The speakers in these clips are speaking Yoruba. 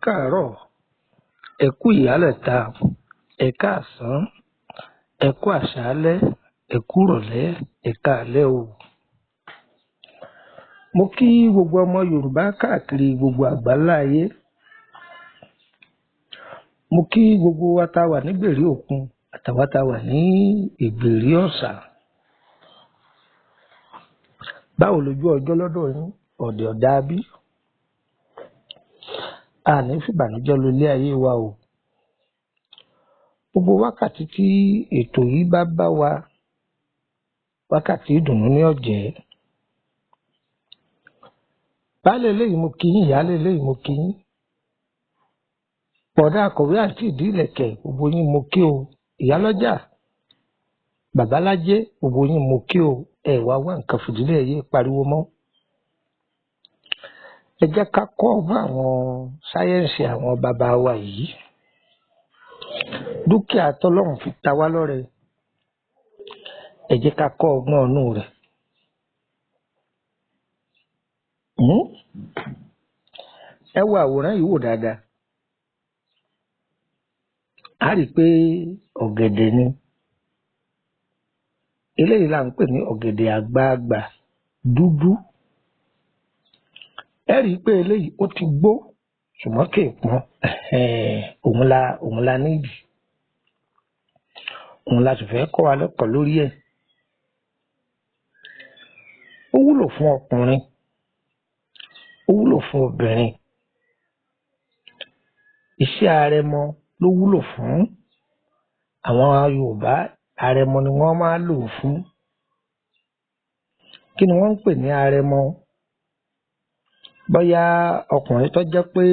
káàárọ̀, ẹ kú ìyálẹ̀ta, ẹ káàsán, ẹ kú àṣálẹ́, ẹ kú ìrọ̀lẹ́, ẹ káalẹ́ o. Mo kí gbogbo ọmọ Yorùbá káàkiri gbogbo àgbáńlá ayé. Mo kí gbogbo wa tá a wà ní ìgbèrí òkun àtàwa tá a wà ní ìgbèrí ọ̀sà. Báwo lójú ọjọ́ lọ́dọ̀ yín? Ọ̀dẹ̀ ọ̀dá bí? Àní fìbànújẹ́ lólé ayé wa o. Gbogbo wákàtí tí ètò yìí bá bá wa, wákàtí ìdùnnú ní ọ̀jẹ́. Baálé eléyìí mo kí yín, ìyálé eléyìí mo kí yín. Bọ̀dá akọ̀wé àti ìdí ìlẹ̀kẹ̀, gbogbo yín mo kí o. Ìyálọ́jà, babalájé, gbogbo yín mo kí o. Ẹ wá wá nǹkan fìdílé ẹ̀yẹ pariwo mọ́. Ẹ jẹ́ ká kọ́ ọgbọ́n àwọn sáyẹ́ǹsì àwọn bàbá wa yìí. Dúkìá tọ́lọ́run fi ta wá lọ́rẹ. Ẹ jẹ́ ká kọ́ ọgbọ́n ọ̀nù rẹ̀. Ẹ wo àwòrán yìí wò dáadáa. A rí i pé ọ̀gẹ̀dẹ̀ ni. Eléyìí là ń pè ní ọ̀gẹ̀dẹ̀ àgbagbà dúdú. Ẹ rí i pé eléyìí ó ti gbó ṣùgbọ́n kì í pọ́n. Òun la nídìí. Òun la sì fẹ́ kọ́ wa lẹ́kọ̀ọ́ lórí ẹ̀. Ó wúlò fún ọkùnrin. Ó wúlò fún obìnrin. Iṣẹ́ àrẹ̀mọ ló wúlò fún. Àwọn Yorùbá àrẹ̀mọ ni wọ́n máa lò fún. Kí ni wọ́n ń pè ní àrẹ̀mọ? Bóyá ọkùnrin tó jẹ́ pé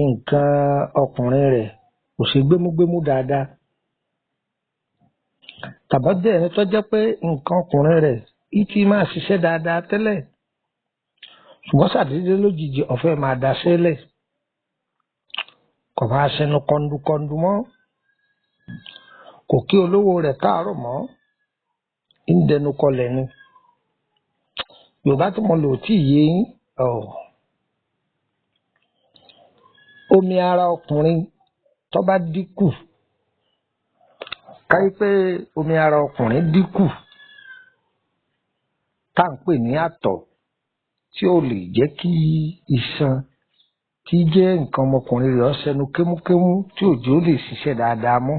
nǹkan ọkùnrin rẹ̀ kò ṣe gbémúgbémú dáadáa. Tàbí jẹ́ ẹni tó jẹ́ pé nǹkan ọkùnrin rẹ̀ ìtì máa ṣiṣẹ́ dáadáa tẹ́lẹ̀. Ṣùgbọ́n ṣàdédé lójijì ọ̀fẹ́ máa daṣẹ́ lẹ̀. Kò máa ṣẹnu kọndukọndu mọ́. Kò kí olówó rẹ̀ káàárọ̀ mọ́. Ń dẹnu kọlẹ̀ ni. Yorùbá tí mo lò tí yé yín. Omi ara ọkùnrin tó bá dínkù. Káyí pé omi ara ọkùnrin dínkù. Tá à ń pè ní àtọ̀ tí ó lè jẹ́ kí iṣan tí jẹ́ nǹkan ọmọkùnrin rẹ̀ ṣẹnu kémúkémú tí òjò lè ṣiṣẹ́ dáadáa mọ́.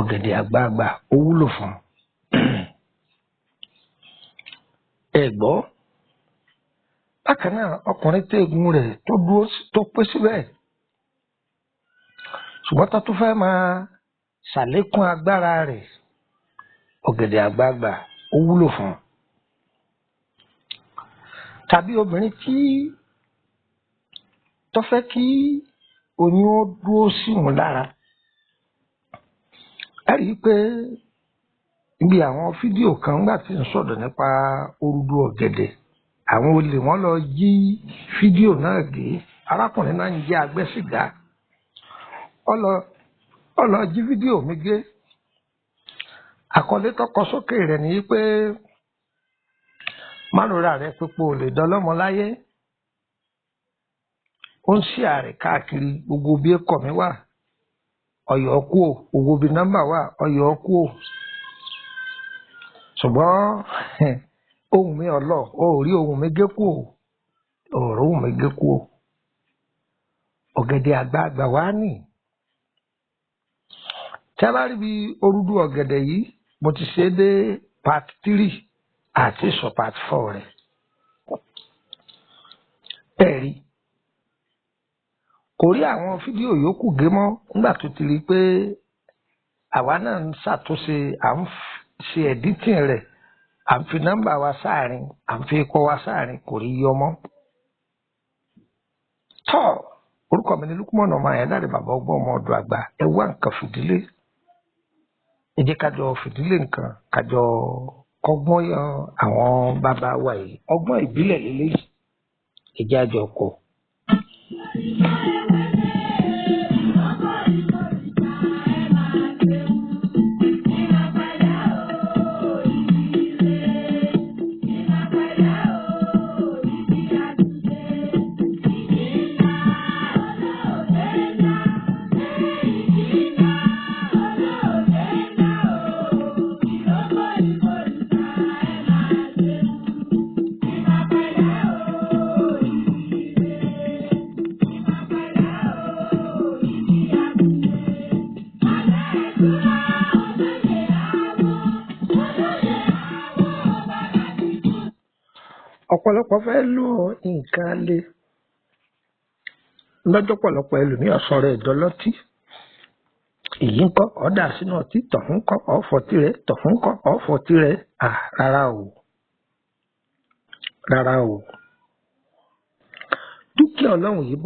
Ọ̀gẹ̀dẹ̀ àgbagbà ó wúlò fún. Ẹ gbọ́. Bákan náà ọkùnrin téègùn rẹ̀ tó dúró tó pé síbẹ̀. Ṣùgbọ́n tó tún fẹ́ máa ṣàlékún agbára rẹ̀. Ọ̀gẹ̀dẹ̀ àgbagbà ó wúlò fún. Tàbí obìnrin tó fẹ́ kí oyún ó dúró sí òun lára. Ẹ rí i pé ibi àwọn fídíò kan nígbà tí ń sọ̀rọ̀ nípa orúdú ọ̀gẹ̀dẹ̀, àwọn olè wọ́n lọ jí fídíò náà gé. Arákùnrin náà ń jẹ́ agbẹ́sìgá. Ó lọ jí fídíò mi gé. Àkọlé tó kọ sókè rẹ̀ ni pé má rora rẹ pípò lè dọlọ́mọ láyé. Ó ń ṣí ààrẹ káàkiri gbogbo bí ẹ̀kọ́ mi wà. Ọ̀yọ́ kú ò, gbogbo bí nọ́mbà wà, ọ̀yọ́ kú ò. Ṣùgbọ́n ohun mi ọlọ́, ó rí ohun mi gé kú ò. Ọ̀rọ̀ ohun mi gé kú ò. Ọ̀gẹ̀dẹ̀ àgbagbà wá nì. Tí a bá rí bí orúdú ọ̀gẹ̀dẹ̀ yìí, mo ti ṣe dé part 3 àti sọ part 4 rẹ̀. Ẹ̀rí. Kò rí àwọn fídíò yòókù gé mọ́ nígbà tó ti rí pé àwa náà ń ṣàtúnṣe, à ń ṣe editing rẹ̀, à ń fi nọ́mbà wa sáàrin, à ń fi ikọ̀ wa sáàrin, kò rí yọ mọ́. Tọ́ orúkọ mi ni Lukman ọmọ Ayédáre bàbá ọgbọ́n ọmọ ọ̀dọ̀ àgbà. Ẹ wá nǹkan fìdílé. Ẹ jẹ́ ká jọ fìdílé nǹkan, ká jọ kọ́gbọ́n yan àwọn bàbá wa yìí. Ọgbọ́n ìbílẹ̀ lélẹ́yìí. Ẹ jẹ́ àjọ kọ́. ọ̀pọ̀lọpọ̀ fẹ́ lọ nǹkan le lọ́jọ́ pọ̀lọpọ̀ ẹlòmíràn sọ̀rọ̀ ìdọ́lọ́tí èyí ń kọ́ ọ̀dà sínú ọtí tọ̀hún kọ́ ọ̀fọ̀ tirẹ̀ tọ̀hún kọ́ ọ̀fọ̀ tirẹ̀ rárá o dúkìá ọlọ́run yìí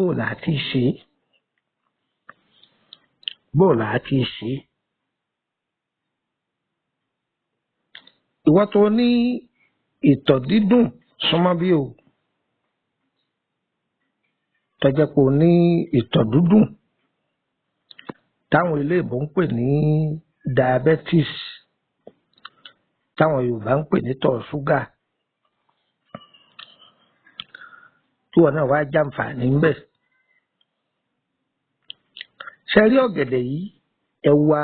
bò láti ṣe ìwọ tó ní ìtọ̀ dídùn súnmọ́ bí o tọ́jẹ́ pé o ní ìtọ̀ dídùn táwọn eléèbó ń pè ní diabetes táwọn Yorùbá ń pè ní tọ̀ ṣúgà tí wọn náà wá jàǹfààní ńbẹ̀. ṣe rí ọ̀gẹ̀dẹ̀ yìí ẹ wá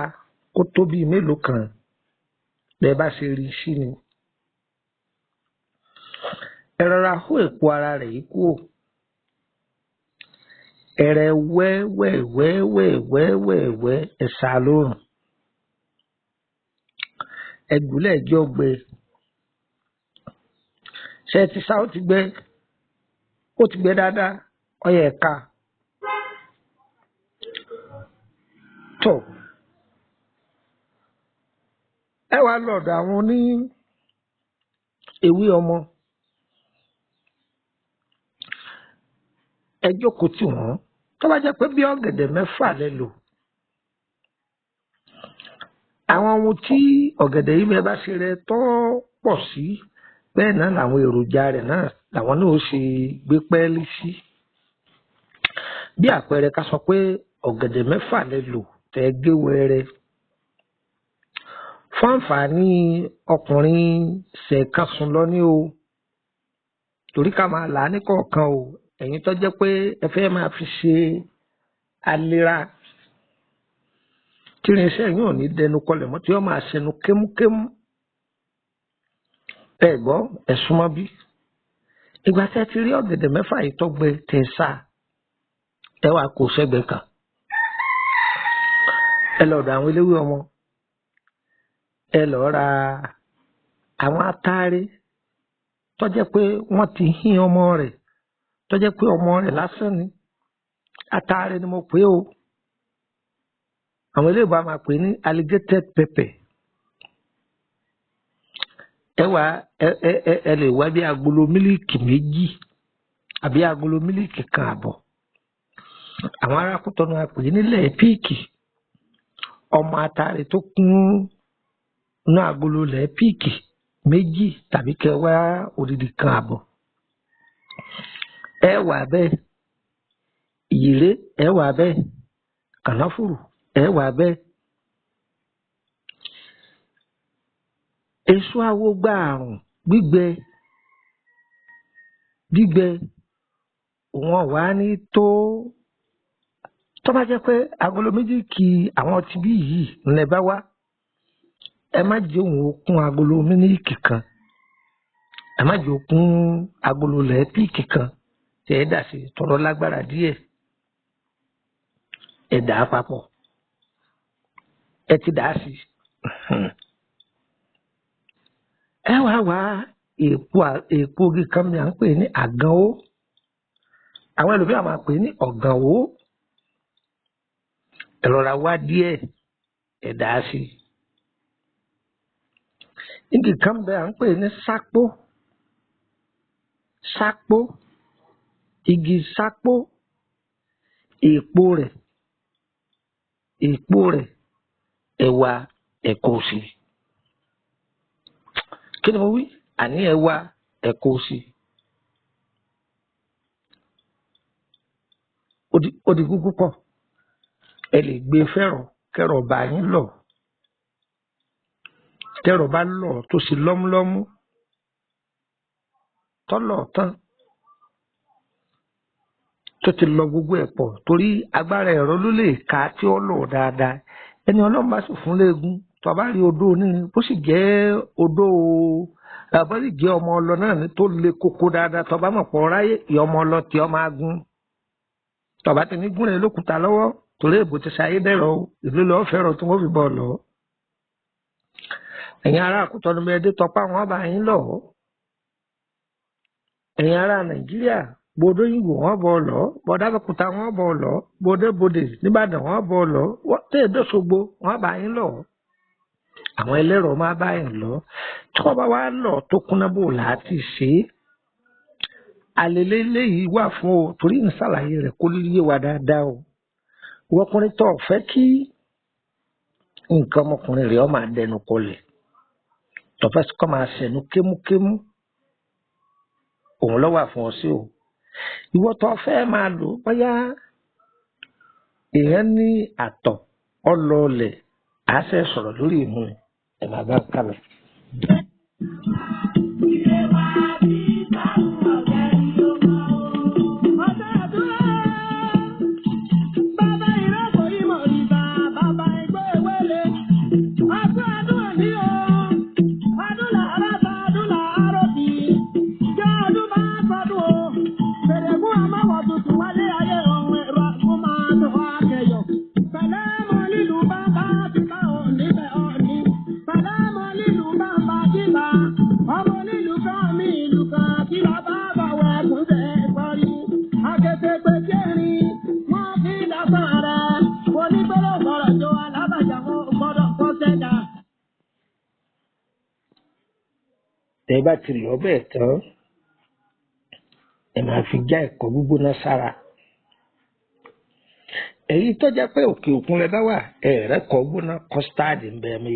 kó tó bíi mélòó kan bẹ́ẹ̀ bá ṣe rí sí ni ẹ rọra hó èpo ara rẹ̀ yìí kúrò ẹrẹ wẹ́wẹ́wẹ́wẹ́wẹ́wẹ́ ẹ̀sà lórùn ẹgbùlẹ̀ ẹjọ́ gbẹ ṣe ti sá ó ti gbẹ dáadáa ọyẹ ẹ̀ka tó ẹ wá lọ́dọ̀ àwọn oní ewé ọmọ ẹ jókòó tì wọ́n tó bá jẹ́ pé bí ọ̀gẹ̀dẹ̀ 6 lẹ lò àwọn ohun tí ọ̀gẹ̀dẹ̀ yìí bẹ́ẹ̀ bá ṣe rẹ tó pọ̀ sí bẹ́ẹ̀ náà làwọn èròjà rẹ̀ náà làwọn náà ó ṣe gbé pẹ́ẹ́lí sí. bí àpẹẹrẹ ká sọ pé ọ̀gẹ̀dẹ̀ 6 lẹ lò tẹ́ gé wẹ́rẹ́ fún àǹfààní ọkùnrin ṣẹ̀ẹ̀kan sùn lọ ní o torí ká máa là á ní kọ̀ọ̀kan o ẹ̀yin tó jẹ́ pé ẹ fẹ́ máa fi ṣe àlera tí irinṣẹ́ yìí ò ní dẹnu kọlẹ̀ mọ́ tí wọ́n máa ṣẹnu kémúkémú ẹ gbọ́ ẹ súnmọ́ bí ìgbà tí ẹ ti rí ọ̀gẹ̀dẹ̀ 6 yìí tó gbẹ tẹ̀ sá ẹ wá kó sẹ́gbẹ̀ẹ́ kan ẹ lọ́dọ̀ àwọn eléwé ọmọ ẹ lọ́ọ́ ra àwọn atááré tó jẹ́ pé wọ́n ti hín ọmọ rẹ̀ tó jẹ́ pé ọmọ rẹ̀ lásán ni atááré ni mo pè o àwọn eléèbó a máa pè ní alligated pepper ẹ lè wá bí agolo mílíìkì 2 àbí agolo mílíìkì 1 àbọ̀ àwọn ará Kútọ́nù a pè nílẹ̀ píìkì ọmọ atááré tó kún inú agolo lẹ̀ píìkì 2 tàbí kẹwàá odidi 1 àbọ̀ ẹ wà bẹ́ẹ̀ ìyèrè ẹ wà bẹ́ẹ̀ kànáfùrù ẹ wà bẹ́ẹ̀ èso awógbà àrùn gbígbẹ wọn wà ní tó bá jẹ́ pé agolo 2 kí àwọn ti bí yìí ńlẹ̀ bá wá ẹ má jẹ́ òun ó kún agolo mílíìkì 1 ẹ má jẹ́ ó kún agolo lẹ́ẹ̀píìkì 1 tí ẹ dà sí tọrọ lágbára díẹ̀ ẹ dà á papọ̀ ẹ ti dà á sí ẹ wá èpo ogi kan mi à ń pè ní àgànwó àwọn ẹlòmíràn máa pè ní ọ̀gànwó ẹ rọra wá díẹ̀ ẹ dà á sí igi kan bẹ à ń pè ní sápó igi sápó èpo rẹ̀ ẹ̀wà ẹ̀kọ́ sí kí ni mo wí àní ẹ̀wà ẹ̀kọ́ sí ó di gúgú pọ̀ ẹ lè gbé fẹ́ràn kẹ́rọ̀ bá yín lọ tẹ́rọ̀ bá lọ tó sì lọ́múlọ́mú tọ́lọ̀ tán tó ti lọ gbogbo ẹ̀ pọ̀ torí agbára ẹ̀rọ ló lè ka tí ó lò dáadáa ẹni Ọlọ́run bá sì fún léegun tó bá rí odó onírin bó sì jẹ́ odó bó sì jẹ́ ọmọ ọlọ náà ní tó le koko dáadáa tó bá mọ̀ pọ̀ ráyè ìyá ọmọ ọlọ tí ọ máa gún tó bá ti ní gún rẹ̀ lókùúta lọ́wọ́ torí èbò ti ṣayé dẹ̀rọ̀ ìlú lọ́ọ́ fẹ́ràn tí wọ́n fi bọ̀ lọ. ẹ̀yin ará Kútọ́nù bẹ́ẹ̀ dé tọpá wọn bá yín lọ ẹ̀yin ará Nàìjíríà bòdó yìnbó wọ́n bọ̀ lọ bọ̀dá Abẹ́òkúta wọ́n bọ̀ lọ bòdó bòdè nìbàdàn wọ́n bọ̀ lọ tẹ́ẹ̀dọ́ Ṣògbó wọ́n bá yín lọ àwọn ẹlẹ́rọ máa bá yín lọ tí wọ́n bá wá lọ tó kúnná bò láti ṣe é àlèlé léyìí wà fún o torí ń ṣàlàyé rẹ̀ kó yé wa dáadáa o ọkùnrin tó fẹ́ kí nǹkan ọmọkùnrin rẹ̀ ó máa dẹnu kọlẹ̀ tó fẹ́ kó máa ṣẹ̀nu kémúkémú òun ló wà fún ọ sí o ìwọ tó fẹ́ máa lò bóyá èèyàn ní àtọ̀ ọlọ́ọ̀lẹ̀ àṣẹ sọ̀rọ̀ lórí ìmú ẹ̀ máa bá kálọ̀. tẹ́ bá ti lọ bẹ́ẹ̀ tán ẹ máa fi já ẹ̀kọ́ gbígbóná sára èyí tó jẹ́ pé òkè òkun lẹ bá wà ẹ̀rẹ́kọ̀ gbóná kọ́stáàdì ń bẹ ẹ̀mọ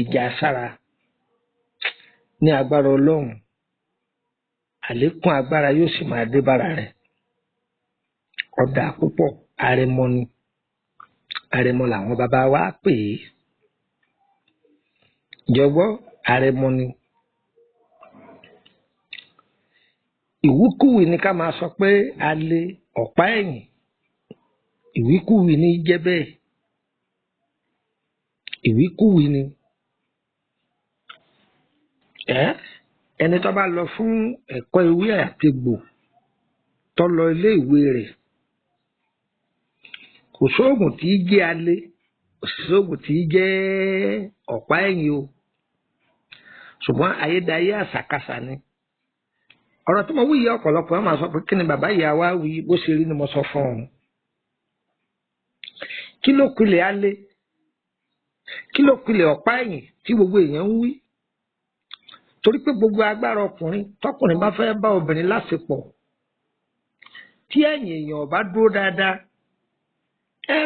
ìjà sára ní agbára Ọlọ́run àlékún agbára yóò sì máa dé bára rẹ̀ ọ̀dà púpọ̀ àrẹ̀mọ làwọn bàbá wa pè é jọ̀gbọ́ àrẹ̀mọ ni ìwíkúwì ni ká máa sọ pé a lè ọ̀pá ẹ̀yìn ìwíkúwì ni jẹ́ bẹ́ẹ̀ ìwíkúwì ni ẹni tó bá lọ fún ẹ̀kọ́ ewé àtegbò tó lọ ilé ìwé rẹ̀ kò sóògùn tí í jẹ́ alẹ́ kò sóògùn tí í jẹ́ ọ̀pá ẹ̀yìn o ṣùgbọ́n ayédáyé àṣàkáṣà ni ọ̀rọ̀ tí mo wí yẹ ọ̀pọ̀lọpọ̀ ẹ̀ máa sọ pé kí ni bàbá ìyá wa wí bó ṣe rí ni mo sọ fún ọ kí ló pilẹ̀ alẹ́ kí ló pilẹ̀ ọ̀pá ẹ̀yìn tí gbogbo èèyàn ń wí torí pé gbogbo agbára ọkùnrin tọkùnrin bá fẹ́ bá obìnrin láṣepọ̀ tí ẹ̀yìn èèyàn bá dúró dáadáa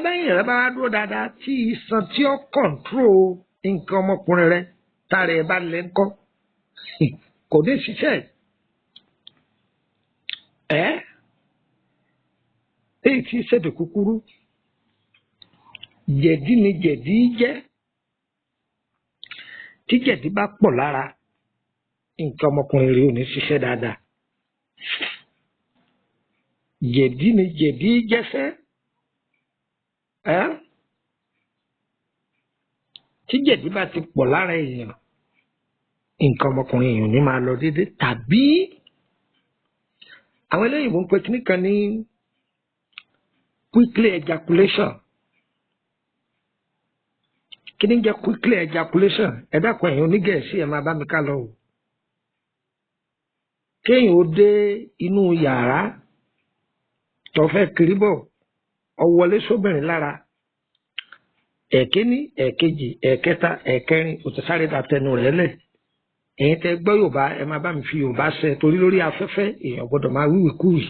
bẹ́yìn rẹ bá wá dúró dáadáa tí iṣan tí ó kọ̀ǹtró nǹkan ọmọkùnrin rẹ tára ẹ̀ bá lẹ́ ńkọ́ kò ní ṣiṣẹ́ èyí tí ṣèdè kúkúrú jẹ̀dí ni jẹ̀dí jẹ́ tí jẹ̀dí bá pọ̀ lára nǹkan ọmọkùnrin rẹ ò ní ṣiṣẹ́ dáadáa jẹ̀dí ni jẹ̀dí jẹ́sẹ́ tí jẹ̀dí bá ti pọ̀ lára èèyàn nǹkan ọmọkùnrin èèyàn ní máa lọ déédéé tàbí àwọn eléyìnbó ń pe kíní kan ní quickly ejaculation kíní jẹ́ quickly ejaculation ẹ dákun ẹ̀yin onígẹ̀ẹ́sì ẹ̀ máa bá mi ká lọ o kéèyàn ó dé inú yàrá tó fẹ́ kiri bọ̀ ó wọlé sóbìnrin lára ẹ̀kíní ẹ̀kejì ẹ̀kẹta ẹ̀kẹrin ó ti sáré da tẹnu rẹ̀ lẹ̀ ẹ̀yin tẹ́ gbọ́ Yorùbá ẹ máa bá mi fi Yorùbá ṣe torí lórí afẹ́fẹ́ èèyàn gbọ́dọ̀ máa wíwì kúwì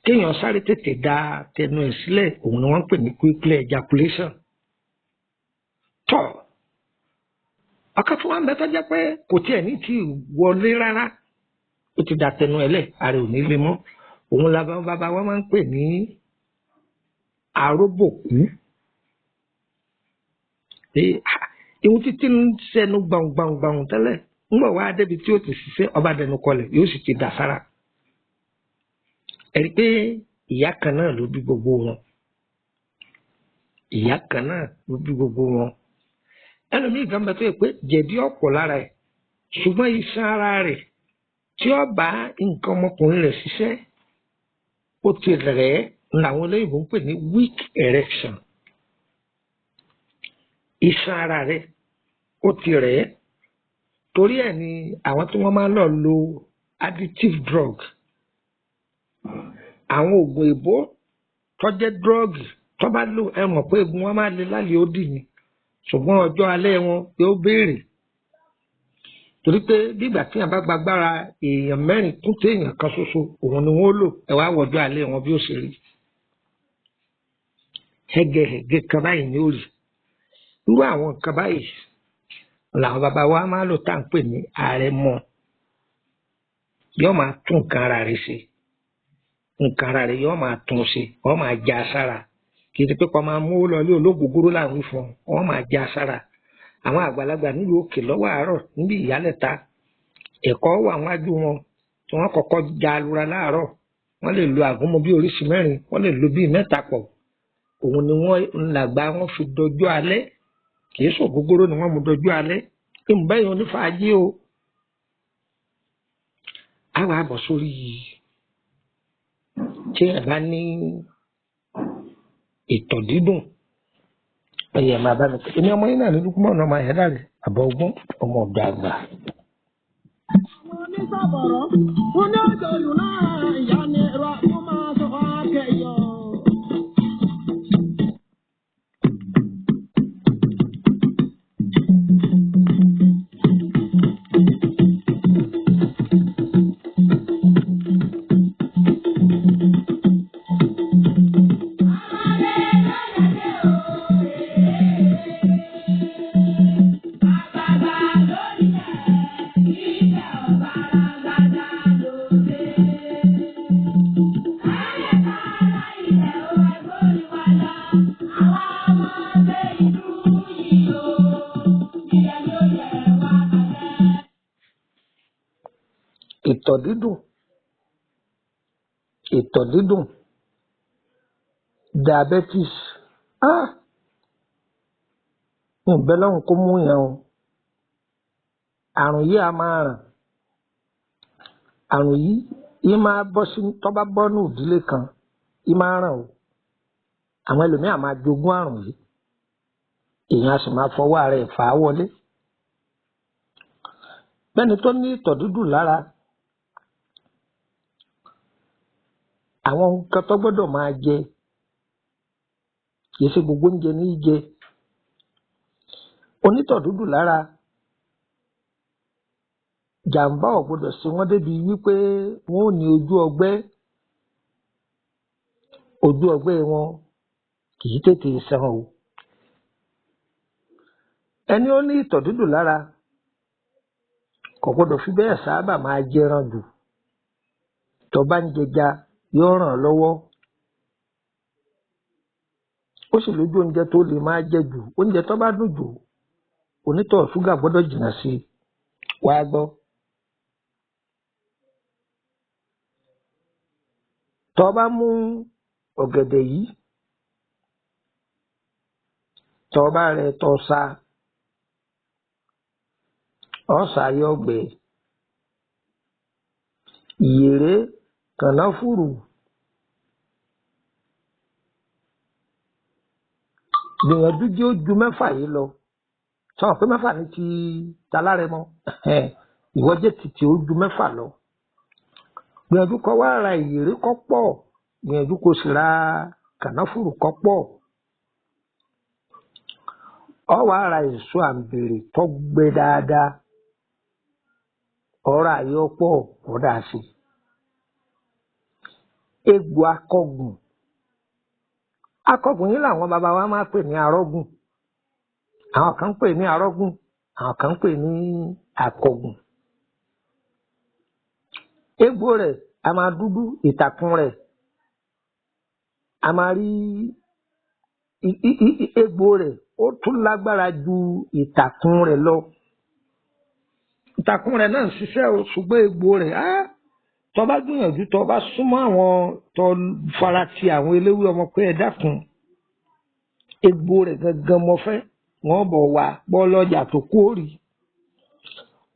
kéèyàn sáré tètè da tẹnu ẹ̀ sílẹ̀ òun ni wọ́n ń pè ní quickly ejaculation tọ́ ọkọ tí wọ́n ń bẹ tó jẹ́ pé kò tiẹ̀ ní ti wọlé rárá ó ti da tẹnu ẹ̀ lẹ̀ ara ò ní lè mọ́ òun làbọn bàbá wa máa ń pè ní aróbòkú ìhun títí ń sẹnu gbàùngbàùngbàùn tẹ́lẹ̀ ń bọ̀ wá débi tí ó ti ṣiṣẹ́ ọba dẹnu kọlẹ̀ yóò sì ti dà sára ẹ̀rí pé ìyá kan náà ló bí gbogbo wọn ìyá kan náà ló bí gbogbo wọn ẹlòmíì kan bẹ tó yẹ pé jẹ̀dí ọ̀pọ̀ lára ẹ̀ ṣùgbọ́n iṣan ara rẹ̀ tí ó bá nǹkan ọmọkùnrin rẹ̀ ṣiṣẹ́ ó ti rẹ̀ ẹ́ làwọn olóyìnbó ń pè ní weak erection iṣan ara rẹ̀ ó ti rẹ̀ ẹ́ torí ẹ̀ ni àwọn tí wọ́n máa ń lọ lo addictive drug àwọn oògùn èbó tó jẹ́ drug tó bá lò ẹ mọ̀ pé egun wọn máa le lálẹ́ ó dì ní ṣùgbọ́n ọjọ́ alẹ́ wọn yóò béèrè torí pé bígbà tí èèyàn bá gbàgbára èèyàn mẹ́rin kún tí èèyàn kan ṣoṣo òun ni wọ́n lò ẹ wá wọjọ́ alẹ́ wọn bí ó ṣe rí hẹ́gẹ́hẹ́gẹ́ kan báyìí ni ó rí irú àwọn nǹkan báyìí làwọn bàbá wa máa lò tá à ń pè ní àrẹ̀mọ yóò máa tún nǹkan ara rẹ̀ ṣe nǹkan ara rẹ̀ yóò máa tún ṣe wọ́n máa já sára kì í ti pé kọ́ máa mú lọ ilé olóògógóró láwọn ìfọ̀n wọ́n máa já sára àwọn àgbàlagbà nílùú òkè lọ́wọ́ àárọ̀ níbi ìyálẹ̀ta ẹ̀kọ́ wà wájú wọn tí wọ́n kọ́kọ́ já lura láàárọ̀ wọ́n lè lo àgúnmu bí oríṣi mẹ́rin wọ́n lè lo bíi mẹ́ta pọ̀ òun ni wọ́n làgbà wọn fi dọjọ́ alẹ́ kì í ṣògógóró ni wọ́n mú dọjọ́ alẹ́ kí n bẹ́yìn onífàájì o àwọn àbọ̀ sórí tí ẹ bá ní ìtọ̀ dídùn ẹ̀yẹ̀ máa bá mi pè ní ọmọ yín náà ní dúkúmọ̀ ọ̀nà ọmọ ẹ̀dá rẹ̀ àbọ̀ ogún ọmọ ọ̀dọ̀ àgbà. onísàbọ̀rọ̀ oní ọjọ́ ìlú náà ìyá ni ẹ̀rọ àkókò máa sọ wá kẹyọ. ìtọ̀ dídùn diabetes ìbẹ́ lọ́hùn kó mú yẹn o àrùn yìí a máa ràn àrùn yìí máa bọ́ sí tó bá bọ́ ní ìdílé kan yìí máa ràn o àwọn ẹlòmíràn máa jogún àrùn yìí èèyàn a sì máa fọwọ́ ara ẹ̀ fà á wọlé bẹ́ẹ̀ni tó ní ìtọ̀ dídùn lára àwọn nǹkan tó gbọ́dọ̀ máa jẹ kìí ṣe gbogbo oúnjẹ ní í jẹ onítọ̀ dídùn lára jàǹbá ò gbọ́dọ̀ sí wọn débi wípé wọn ò ní ojú ọgbẹ́ wọn kìí tètè sàn o ẹni ó ní ìtọ̀ dídùn lára kò gbọ́dọ̀ fi bẹ́ẹ̀ sábà máa jẹran jù tó bá ń jẹja yóò ràn án lọ́wọ́ ó sì lójú oúnjẹ tó lè máa jẹ jù oúnjẹ tó bá dùn jù onítọ̀ ṣúgà gbọ́dọ̀ jìnnà sí i wàá gbọ́ tó bá mú ọ̀gẹ̀dẹ̀ yìí tó bá rẹ tó sa ọ̀sà yọ̀gbẹ́ ìyèrè kànáfùrù gbìyànjú jẹ́ ó ju mẹ́fà yìí lọ sọ pé mẹ́fà ní ti talárẹ̀mọ ìwọ jẹ́ títí ó ju mẹ́fà lọ gbìyànjú kó wá ra ìyèrè kó pọ̀ gbìyànjú kó sì ra kànáfùrù kó pọ̀ ọ wá ra èso àǹbèrè tó gbẹ dáadáa ọ̀rọ̀ àyọpọ̀ ọ̀dà sí egbò akọgùn yìí làwọn bàbá wa máa pè ní arọ́gùn àwọn kan ń pè ní arọ́gùn àwọn kan ń pè ní akọgùn egbò rẹ̀ a máa dúdú ìtàkùn rẹ̀ a máa rí egbò rẹ̀ ó tún lágbára ju ìtàkùn rẹ̀ lọ ìtàkùn rẹ̀ náà ń ṣiṣẹ́ o ṣùgbọ́n egbò rẹ̀ tó bá gbìyànjú tó bá súnmọ́ àwọn tó fara ti àwọn eléwé ọmọ pé ẹ dákun egbò rẹ̀ gangan mo fẹ́ wọ́n bọ̀ wá bọ́ọ̀lù ọjà tó kú ó rí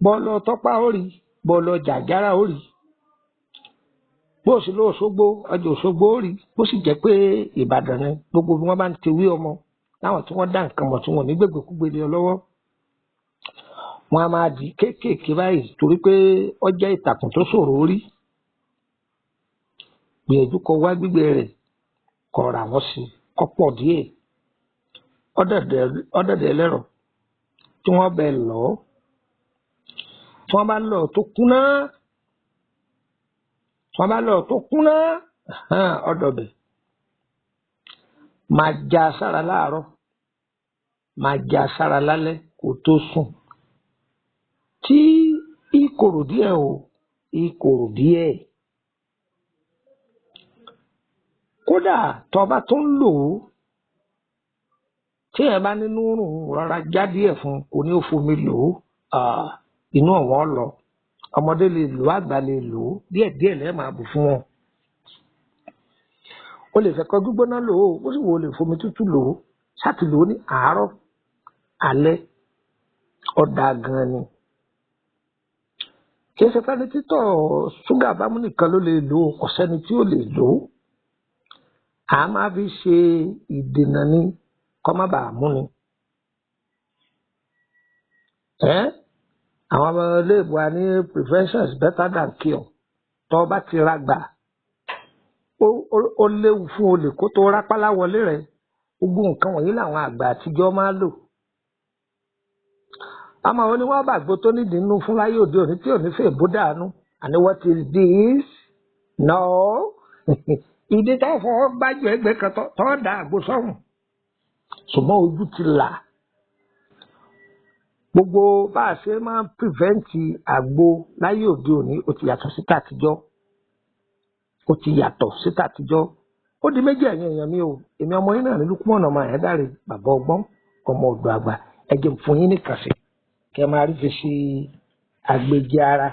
bọ́ọ̀lù tọ́pá ó rí bọ́ọ̀lù ọjà àjàrà ó rí bó sì lọ Òṣogbo ọjà Òṣogbo ó rí bó sì jẹ́ pé Ìbàdàn ni gbogbo bí wọ́n bá ń tewé ọmọ láwọn tí wọ́n dá nǹkan mọ̀ tí wọ́n ní gbègbèkúgbè lé ọ lọ́wọ́ wọn a máa di kéékèèké báyìí torí pé ó jẹ́ ìtàkùn tó ṣòro rí gbìyànjú kó wá gbígbẹ rẹ̀ kó ra wọ́n sí kó pọ̀ díẹ̀ ọ̀dẹ̀dẹ̀ ẹlẹ́rọ tí wọ́n bẹ lọ tí wọ́n bá lọ tó kúnná ọ̀dọ̀bẹ̀ máa já sára láàárọ̀ máa já sára lálẹ́ kó tó sùn tí ìkorò díẹ̀ kódà tó bá tó ń lò ó tí ẹ bá nínú rùn rárá já díẹ̀ fún kò ní ó fomi lò ó inú ọ̀wọ́n lọ ọmọdé lè lò àgbà lè lò ó díẹ̀díẹ̀ lẹ́ẹ̀ máa bù fún wọn o lè fẹ́ kọ́ gbígbóná lò ó ó sì wò ó lè fomi tútù lò ó ṣáàtì lò ó ní àárọ̀ alẹ́ ọ̀dà gan ni kì í ṣe fẹ́ni títọ̀ ṣúgà bámú nìkan ló lè lò ó kò sẹ́ni tí ó lè lò ó a máa fi ṣe ìdènà ni kọ́ má bàa mú ni àwọn ọmọ iléèbó wa ní prevention is better than cure tó bá ti ra gbà ó léwu fún olè kó tó rápálá wọlé rẹ̀ gbogbo nǹkan wọ̀nyí làwọn àgbà àtijọ́ máa lò àmọ́ àwọn oníwọ́n bàgbó tó nídìí nínú fún láyé òde òní tí ò ní fèèbó dànù and what is this no ìdí tó fọwọ́ gbájú ẹgbẹ́ kan tó dá àgbo sọ́run ṣùgbọ́n ojú ti là gbogbo bá a ṣe máa ń pìrìvẹ́ǹtì àgbo láyé òde òní ó ti yàtọ̀ sí tàtijọ́ ó di méjì ẹ̀yin èèyàn mi o èmi ọmọ yín náà ní Lukman ọmọ Ayédáre bàbá ọgbọ́n ọmọ ọ̀dọ̀ àgbà ẹ̀jẹ̀ fún yín ní kàṣẹ kẹ máa rí fi ṣe àgbèjì ara.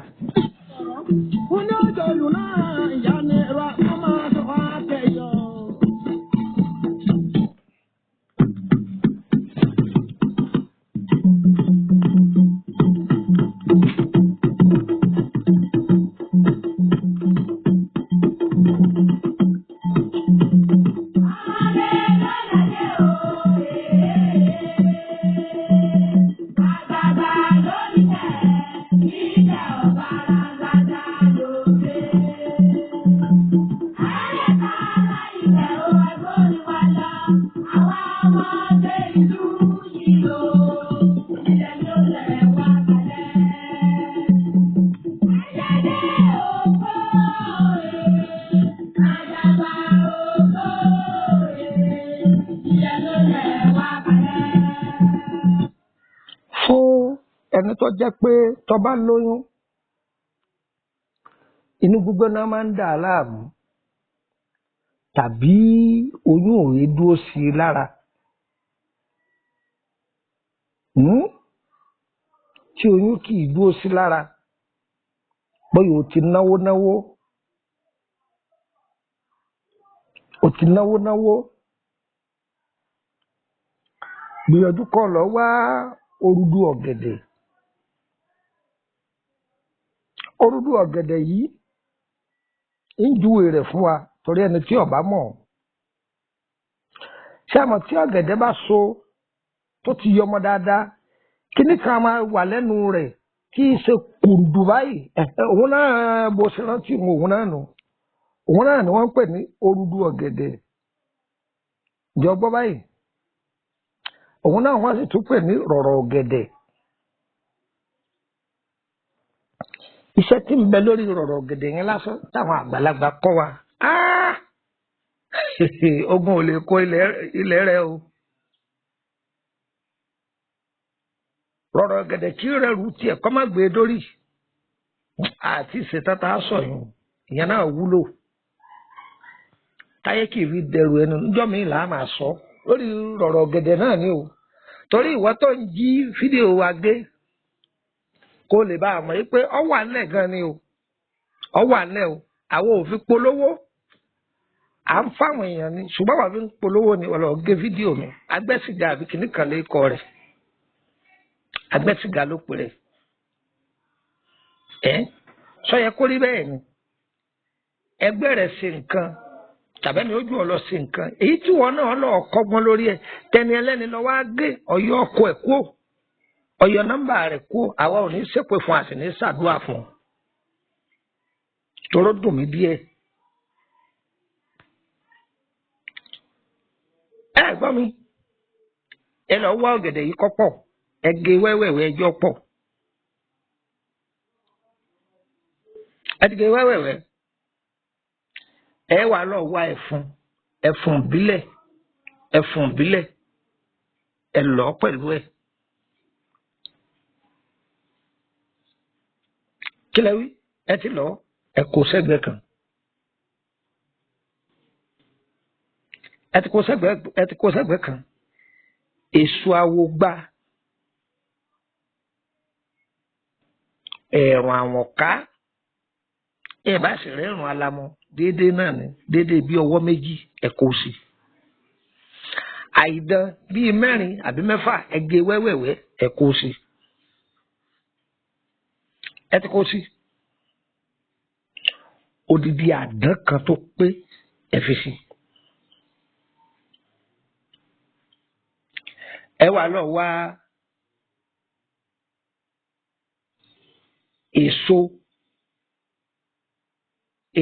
Ẹni tó jẹ́ pé tó bá lóyún inú gbígbóná máa ń dà á láàmú tàbí oyún ò rí dúró sí i lára tí oyún kì í dúró sí lára bóyá o ti náwó gbìyànjú kó lọ wá orúdú ọ̀gẹ̀dẹ̀ yìí ń júwe rẹ̀ fún wa torí ẹni tí ó bá mọ̀ ṣé àmọ́ tí ọ̀gẹ̀dẹ̀ bá so tó ti yọmọ dáadáa kíní kan máa wà lẹ́nu rẹ̀ kí í ṣe kùrùdù báyìí òun náà bó ṣe rántí òun náà ni wọ́n ń pè ní orúdú ọ̀gẹ̀dẹ̀ jọ gbọ́ báyìí òun náà wọ́n sì tún pè ní rọ̀rọ̀ ọ̀gẹ̀dẹ̀ iṣẹ́ tí ń bẹ lórí rọ̀rọ̀ ọ̀gẹ̀dẹ̀ yẹn lásán táwọn àgbàlagbà kọ́ wa ogun ò lè kó ilẹ̀ rẹ o rọ̀rọ̀ ọ̀gẹ̀dẹ̀ kí rẹ̀ rú tiẹ̀ kọ́ má gbé e dórí àti ìṣètò tá a sọ yìí ìyẹn náà wúlò táyé kì í rí dẹrù ẹnu níjọ́ mi là á máa sọ lórí rọ̀rọ̀ ọ̀gẹ̀dẹ̀ náà ni o torí ìwọ tó ń jí fídíò wa gbé kó lè bá a mọ̀ yí pé ọ wà nílẹ̀ gan ni o àwọn ò fi polówó à ń fáwọn èèyàn ni ṣùgbọ́n àwọn fi ń polówó ni ọ̀lọ́ gé fídíò mi agbẹ́sìgá àbí kìíní kan lè kọ rẹ̀ agbẹ́sìgá ló pè rẹ̀ sọ yẹ kó rí bẹ́ẹ̀ ni ẹgbẹ́ rẹ̀ ṣe nǹkan tàbẹ́ni ojú ọ lọ sí nǹkan èyí tí wọn náà lọ kọ́gbọ́n lórí ẹ̀ tẹni ẹlẹ́ni lọ wá gé ọ̀yọ́ ọkọ ẹ̀ kú ọyọ nọ́mbà rẹ̀ kú àwa ò ní ṣépè fún àti ní ṣàdúrà fún tọrọ dùn mí díẹ̀. ẹ gbọ́ mi ẹ lọ wá ọ̀gẹ̀dẹ̀ yìí kọ́pọ̀ ẹ gé wẹ́wẹ́wẹ́ ẹjọ́ pọ̀ ẹ ti gé wẹ́wẹ́wẹ́ ẹ wà lọ wá ẹfun bílẹ̀ ẹ lọ pẹ̀lú ẹ kí lẹ wí ẹ ti lọ ẹ kó sẹ́gbẹ̀ kan ẹ ti kó sẹ́gbẹ̀ kan èso awogba ẹ̀rùn àwọn ká ẹ bá sì rẹ́rùn alamọ déédéé náà ni déédéé bí ọwọ́ méjì ẹ kó sí àìdán bíi 4 àbí 6 ẹ gé wẹ́wẹ́wẹ́ ẹ kó sí ẹ ti kó sí odidi àdán kan tó pé ẹ fi sí ẹ wá lọ wá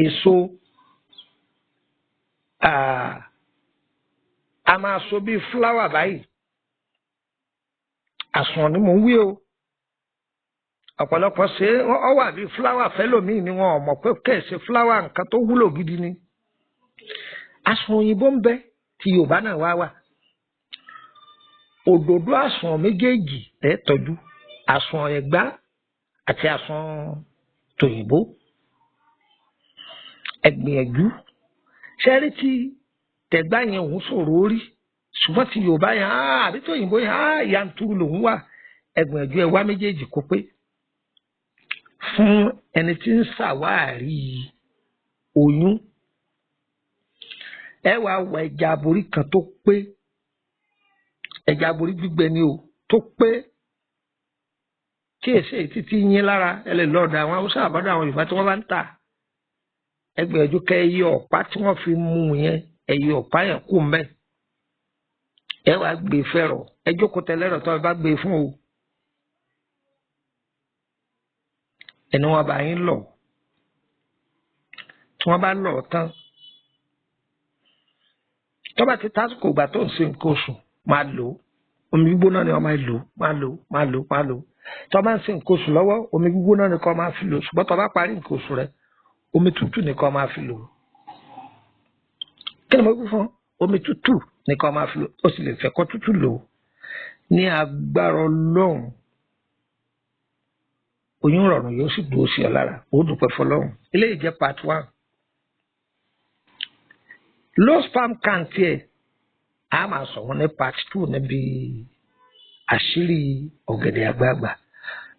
èso a máa so bíi fúláwà báyìí àsùn ni mò ń wí o ọ̀pọ̀lọpọ̀ ṣe ọ wà bíi fúláwà fẹ́lòmíì ni wọn ò mọ̀ pé kẹ̀sì fúláwà nǹkan tó wúlò gidi ni àsùn òyìnbó ń bẹ tí Yorùbá náà wá òdòdó àsùn méjèèjì ẹ tọ́jú àsùn Ẹ̀gbá àti àsùn tòyìnbó ẹ gbìyànjú ṣẹ́rí tí tẹ̀gbá yẹn òun sọ̀rọ̀ orí ṣùgbọ́n tí Yorùbá yẹn àbí tòyìnbó yẹn yanturu lòun wà ẹ gbìyànjú ẹ wá méjèèjì kó pé fún ẹni tí ń ṣàwárí oyún ẹ wá wá ẹja aborí kan tó pé ẹja aborí gbígbẹ ni o tó pé kí èsì títí yín lára ẹ lè lọ́ọ̀dà àwọn Haúsá àbádọ́ àwọn Yorùbá tí wọ́n bá ń tà ẹ gbìyànjú kẹ ẹyẹ ọ̀pá tí wọ́n fi mú yẹn ẹyẹ ọ̀pá yẹn kú mbẹ́ ẹ wá gbé fẹ́rọ̀ ẹ jókòó tẹ́lẹ̀rọ̀ tó ẹ bá gbé fún o ẹni wọn bá yín lọ tí wọ́n bá lọ tán tó bá ti tásìkò ìgbà tó ń ṣe nǹkan oṣù máa lò ó omi gbígbóná ni wọ́n máa lò tó bá ń ṣe nǹkan oṣù lọ́wọ́ omi gbígbóná ni kò máa fi lò ṣùgbọ́n tó bá parí nǹkan oṣù rẹ omi tútù ni kò máa fi lò kí ni mo gbé fún omi tútù ni kò máa fi lò ó sì lè fẹ́ kó tútù lò ní agbára Ọlọ́run oyún rọrùn yóò sì dúró sí ọ lára ó dúpẹ́ fọ́lọ́run eléyìí jẹ́ part 1 low sperm count ẹ̀ a máa sọ wọn ní part 2 níbi àṣírí ọ̀gẹ̀dẹ̀ àgbààgbà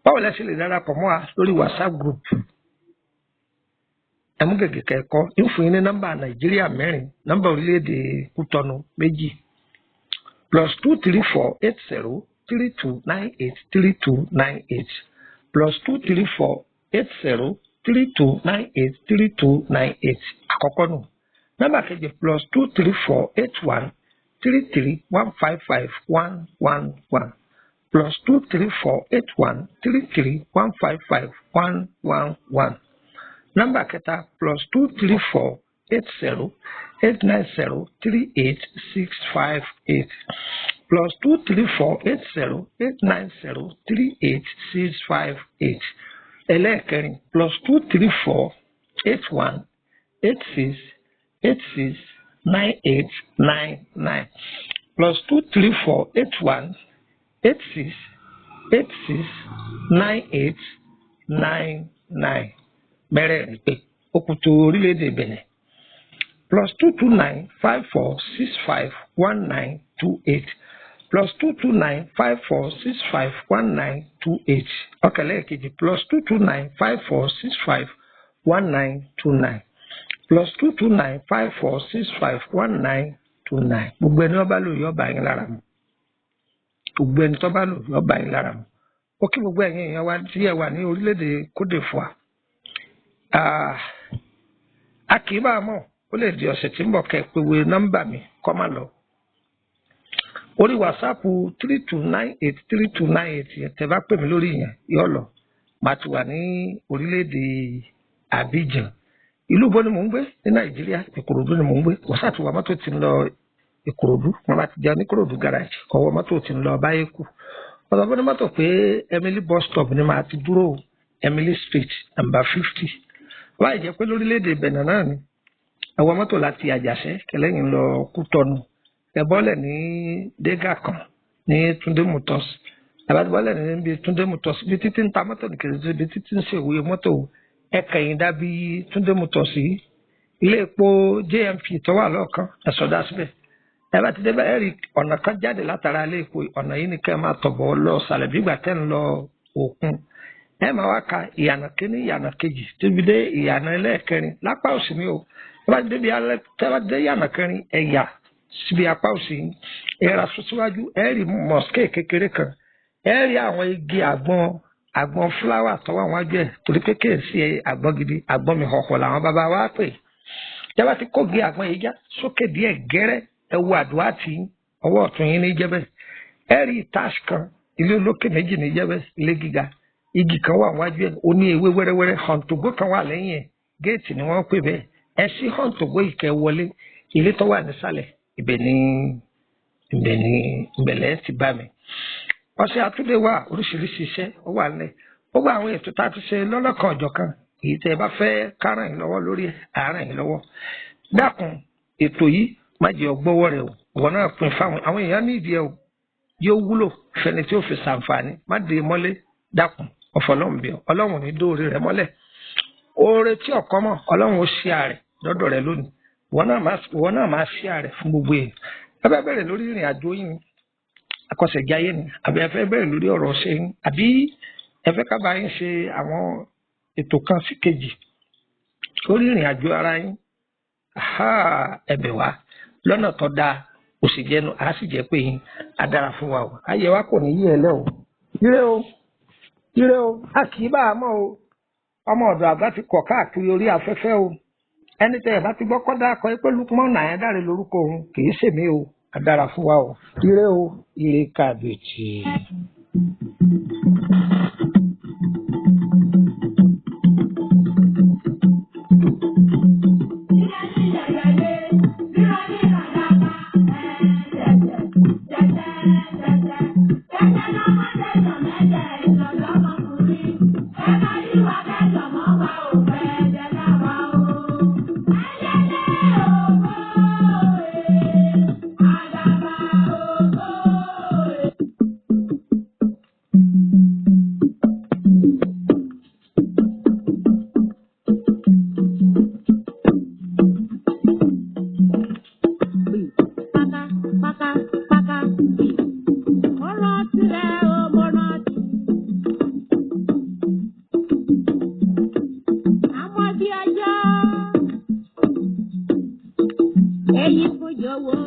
báwo lẹ ṣe lè darapọ̀ mọ́ wa lórí WhatsApp group ẹ̀mú gègé kẹ́kọ̀ọ́ ìfún yín ní nọ́mbà Nàìjíríà 4 nọ́mbà orílẹ̀-èdè Kútọ́nù 2 +234 80 3298 3298 +234 80 3298 3298 àkọ́kọ́ nù nọ́mbà kejì +234 81 33 155 111 +234 81 33 155 111 nọ́mbà kẹta +234 80 890 38658 +234 80 890 38658 ẹlẹ́ẹ̀kẹrin +234 81 86 86 9899 +234 81 86 86 9899 mẹ́rẹ̀ẹ̀rin pé ó kù tó orílẹ̀-èdè Benin +229 54 65 1928 +229 54 65 1928 ọ̀kẹ́lẹ́ẹ̀kejì +229 54 65 1929 +229 54 65 1929 gbogbo ẹni ọba lò yọ bá yín lára mu gbogbo ẹni tó bá lò yọ bá yín lára mu ó kí gbogbo ẹ̀yin èèyàn wa tí ẹ wà ní orílẹ̀-èdè Côte d'Ivoire a kì í bá a mọ̀ ó lè di ọ̀sẹ̀ tí ń bọ̀ kẹ́ ẹ pé wo nọ́mbà mi kọ́ máa lọ orí wàsáàpù 3298 yẹn tẹ́ bá pè mí lórí yẹn yóò lọ màá ti wà ní orílẹ̀-èdè Abidjan ìlú bo ni mò ń gbé ní Nàìjíríà Ìkòròdú ni mò ń gbé wàsáàtì wa mọ́tò ti ń lọ Ìkòròdú wọn bá ti jẹun ní Ìkòròdú garage ọwọ́ mọ́tò ti ń lọ Báyékù ọ̀dọ̀ bó ni mọ́tò pé Emily bus stop ni màá ti dúró Emily street number 50 wáyé jẹ́ pé lórílẹ̀-èdè Benin náà ni àwọn mọ́tò láti Àjàṣẹ́ kẹlẹ́yìn lọ Kútọ́nù ẹ̀bọ́lẹ̀ ní Dégà kan ní Túndé Motors àbátibọ́lẹ̀ ní bí Túndé Motors bí títí ń ta mọ́tò nìkejì bí títí ń ṣèwé mọ́tò ẹ̀kẹyìn dàbí Túndé Motors yìí ilé epo JMP tó wà lọ́ọ̀kan ẹ̀sọ́dá síbẹ̀ ẹ bá ti débẹ̀ ẹ rí ọ̀nà kan jáde látara ilé epo ọ̀nà yìí ni kẹ́ ẹ máa tọ̀bọ̀ lọ sàlẹ̀ bí ìgbà tẹ́ ń lọ òkun ẹ máa wá ka ìyànà kíní ìyànà kejì tóbi dé ìyànà ẹlẹ́ẹ̀kẹrin lápá òsì mi o ẹ bá ti débi alẹ́ tẹ́ bá ti dé ìyànà kẹrin ẹ̀yà síbi apá òsì yìí ẹ ra sún síwájú ẹ rí mosque kékeré kan ẹ rí àwọn igi àgbọn fúláwà tó wà wájú ẹ torí pé kéèsì àgbọn gidi àgbọn mi họ̀họ̀ làwọn bàbá wa pè tẹ́ bá ti kó gé àgbọn yìí já sókè díẹ̀ gẹ́rẹ́ ẹ wo àdúrà tí ọwọ́ ọ̀tún yín ní jẹ́bẹ̀ ẹ rí ìtaṣ kan ilé olókè méjì ní jẹ́bẹ̀ ilé gíga igi kan wà wájú ẹ ó ní ewé wẹ́rẹ́wẹ́rẹ́ hàntògbó kan wà lẹ́yìn ẹ géètì ni wọ́n pè bẹ́ẹ̀ ẹ sí hàntògbó ìkẹ́ wọlé ilé tó wà nísàlẹ̀ ìbẹ̀lẹ̀ ti bá mi ọ̀sẹ̀ àtúndé wà oríṣiríṣi iṣẹ́ ó wà nílẹ̀ ó gba àwọn ètò tá a ti ṣe lọ́lọ́kan ọ̀jọ̀kan èyí tẹ́ ẹ bá fẹ́ káràn yín lọ́wọ́ lórí àárẹ̀ yín lọ́wọ́ dákun ètò yìí má jẹ́ ọgbọ́wọ́ rẹ̀ o ìwọ náà pín fáwọn àwọn èèyàn ní ìdí ẹ o yóò wúlò fẹni tí ó fi ṣàǹfààní má dé mọ́lé dákun ọ̀fọ̀lọ́hún bí ọlọ́run ní dóore rẹ̀ mọ́lẹ̀ oore tí ọ̀kan mọ̀ ọlọ́run ó ṣí ààrẹ lọ́dọ̀ rẹ̀ lónìí ìwọ náà máa ṣí ààrẹ fún gbogbo èèyàn ẹ bá bẹ̀rẹ̀ lórí ìrìn àjò yìí akọ́ṣẹ́jáyé ni àbí ẹ fẹ́ bẹ̀rẹ̀ lórí ọ̀rọ̀ ṣe yín àbí ẹ fẹ́ ká bá yín ṣe àwọn ètò kan sí kejì lórí ìrìn àjò ara yín ẹ̀bẹ̀ wá lọ́nà tó dáa ó sì jẹ́nu á sì jẹ́ pé yín á dára fún wa o ayé wa kò ní yí ẹ lẹ́ o ire o a kì í bá a mọ̀ o ọmọ ọ̀dọ̀ àgbà ti kọ̀ káàkiri orí afẹ́fẹ́ o ẹni tẹ́ ẹ bá ti gbọ́ kọ́dá akọ pé Lukman Ayédáre lórúkọ òun kì í ṣèmí o á dára fún wa o ire kàbìtì. Èyí fún jọ̀wọ́.